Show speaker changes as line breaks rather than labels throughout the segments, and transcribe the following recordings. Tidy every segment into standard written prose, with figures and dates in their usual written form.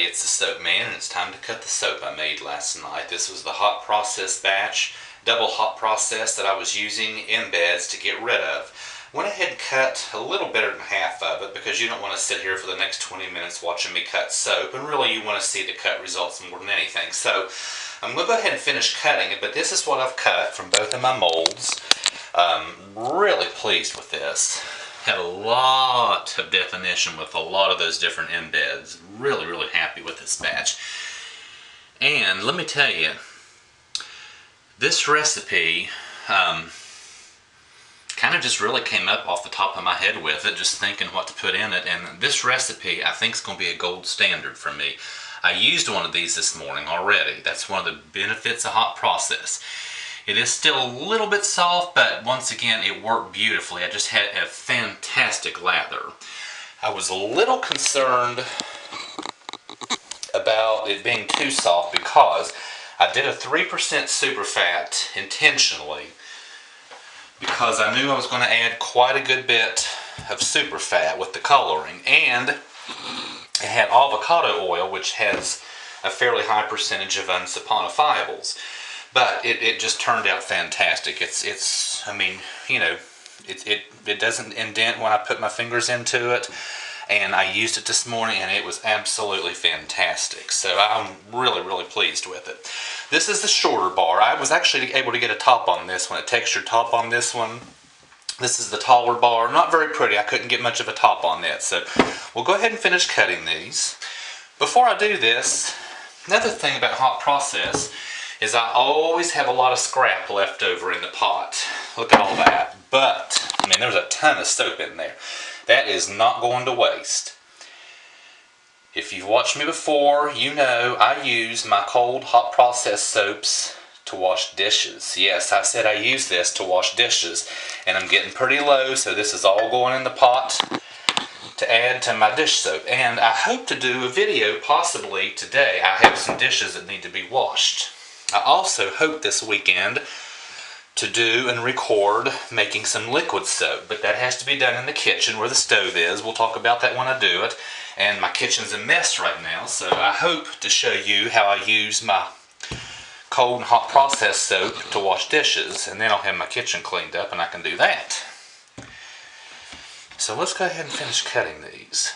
everybody, it's the Soap Man, and it's time to cut the soap I made last night. This was the hot process batch, double hot process that I was using embeds to get rid of. Went ahead and cut a little better than half of it because you don't want to sit here for the next 20 minutes watching me cut soap, and really you want to see the cut results more than anything. So I'm going to go ahead and finish cutting it, but this is what I've cut from both of my molds. Really pleased with this. Had a lot of definition with a lot of those different embeds. Really happy with this batch. And let me tell you, this recipe kind of just really came up off the top of my head with it, just thinking what to put in it. And this recipe I think is going to be a gold standard for me. I used one of these this morning already. That's one of the benefits of hot process. It is still a little bit soft, but once again, it worked beautifully. I just had a fantastic lather. I was a little concerned about it being too soft because I did a 3% superfat intentionally because I knew I was going to add quite a good bit of superfat with the coloring, and it had avocado oil, which has a fairly high percentage of unsaponifiables. But it just turned out fantastic. I mean, you know, it doesn't indent when I put my fingers into it. And I used it this morning and it was absolutely fantastic. So I'm really pleased with it. This is the shorter bar. I was actually able to get a top on this one, a textured top on this one. This is the taller bar. Not very pretty. I couldn't get much of a top on that. So we'll go ahead and finish cutting these. Before I do this, another thing about hot process is I always have a lot of scrap left over in the pot. Look at all that. But, I mean, there's a ton of soap in there. That is not going to waste. If you've watched me before, you know I use my cold hot process soaps to wash dishes. Yes, I said I use this to wash dishes, and I'm getting pretty low, so this is all going in the pot to add to my dish soap. And I hope to do a video possibly today. I have some dishes that need to be washed. I also hope this weekend to do and record making some liquid soap, but that has to be done in the kitchen where the stove is. We'll talk about that when I do it. And my kitchen's a mess right now, so I hope to show you how I use my cold and hot process soap to wash dishes, and then I'll have my kitchen cleaned up and I can do that. So let's go ahead and finish cutting these.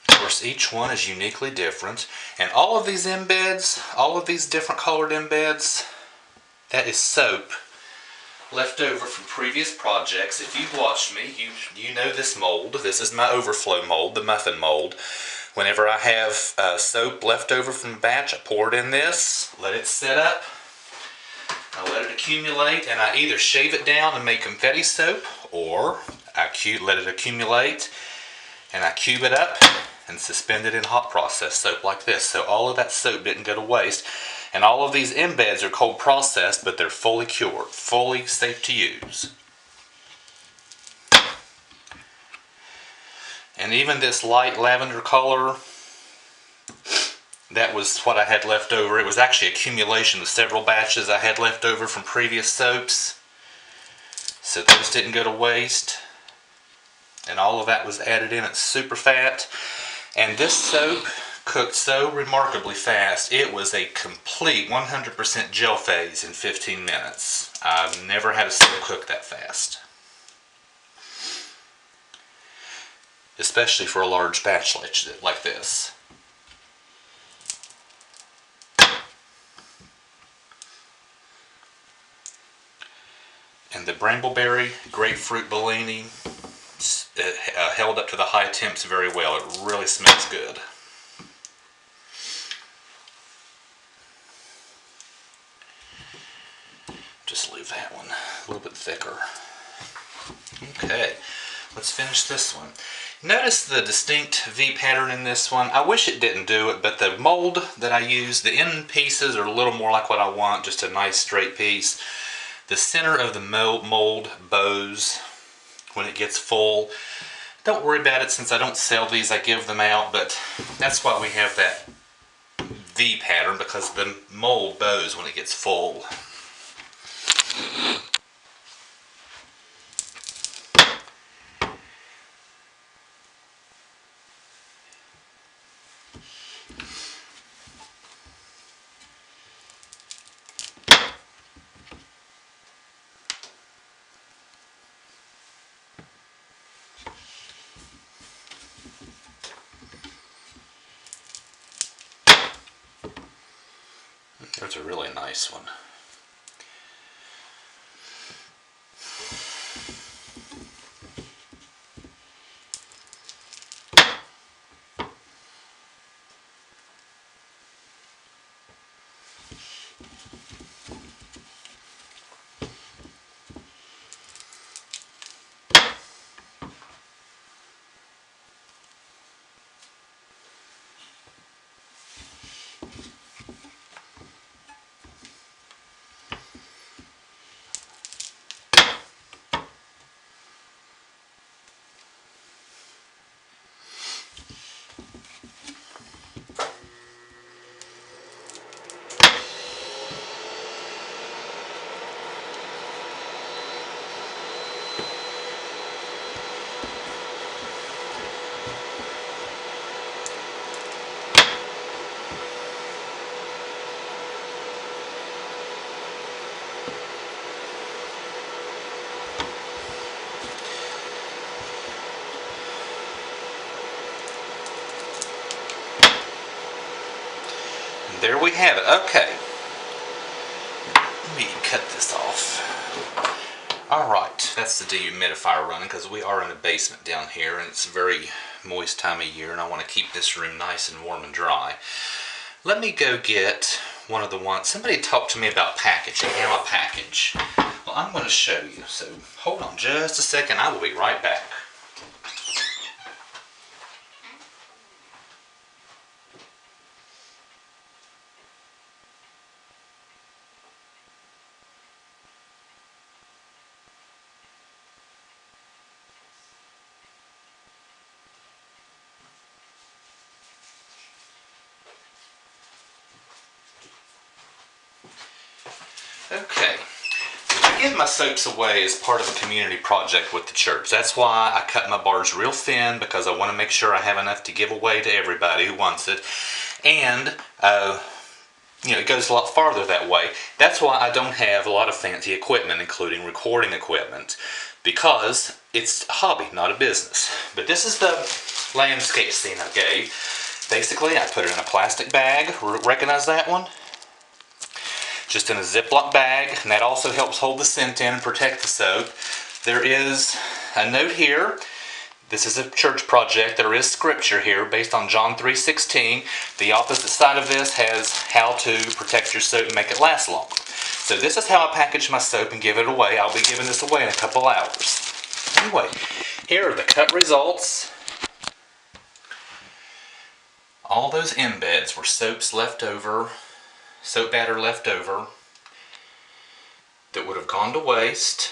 Of course, each one is uniquely different, and all of these embeds, all of these different colored embeds, that is soap left over from previous projects. If you've watched me, you know this mold. This is my overflow mold, the muffin mold. Whenever I have soap left over from a batch, I pour it in this, let it set up, I let it accumulate, and I either shave it down and make confetti soap, or I let it accumulate and I cube it up and suspend it in hot process soap like this. So all of that soap didn't go to waste. And all of these embeds are cold processed, but they're fully cured, fully safe to use. And even this light lavender color, that was what I had left over. It was actually accumulation of several batches I had left over from previous soaps. So those didn't go to waste. And all of that was added in at superfat. And this soap cooked so remarkably fast. It was a complete 100% gel phase in 15 minutes. I've never had a soap cook that fast. Especially for a large batch like this. And the Brambleberry Grapefruit Bellini held up to the high temps very well. It really smells good. Just leave that one a little bit thicker. Okay, let's finish this one. Notice the distinct V pattern in this one. I wish it didn't do it, but the mold that I use, the end pieces are a little more like what I want, just a nice straight piece. The center of the mold bows when it gets full. Don't worry about it since I don't sell these, I give them out, but that's why we have that V pattern, because the mold bows when it gets full. Here's a really nice one. There we have it. Okay. Let me cut this off. Alright, that's the dehumidifier running because we are in a basement down here and it's a very moist time of year and I want to keep this room nice and warm and dry. Let me go get one of the ones. Somebody talked to me about packaging, how I package. Well, I'm going to show you, so hold on just a second. I will be right back. Okay, I give my soaps away as part of a community project with the church. That's why I cut my bars real thin, because I want to make sure I have enough to give away to everybody who wants it. And, it goes a lot farther that way. That's why I don't have a lot of fancy equipment, including recording equipment, because it's a hobby, not a business. But this is the landscape scene I gave. Basically, I put it in a plastic bag. Recognize that one? Just in a Ziploc bag, and that also helps hold the scent in and protect the soap. There is a note here. This is a church project. There is scripture here based on John 3:16. The opposite side of this has how to protect your soap and make it last long. So this is how I package my soap and give it away. I'll be giving this away in a couple hours. Anyway, here are the cut results. All those embeds were soaps left over, soap batter left over that would have gone to waste.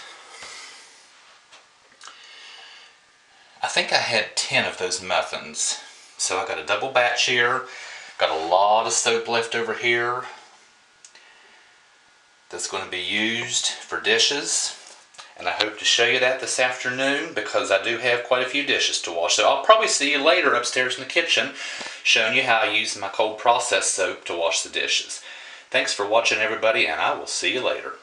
I think I had 10 of those muffins. So I got a double batch here, got a lot of soap left over here that's going to be used for dishes. And I hope to show you that this afternoon because I do have quite a few dishes to wash. So I'll probably see you later upstairs in the kitchen showing you how I use my cold process soap to wash the dishes. Thanks for watching, everybody, and I will see you later.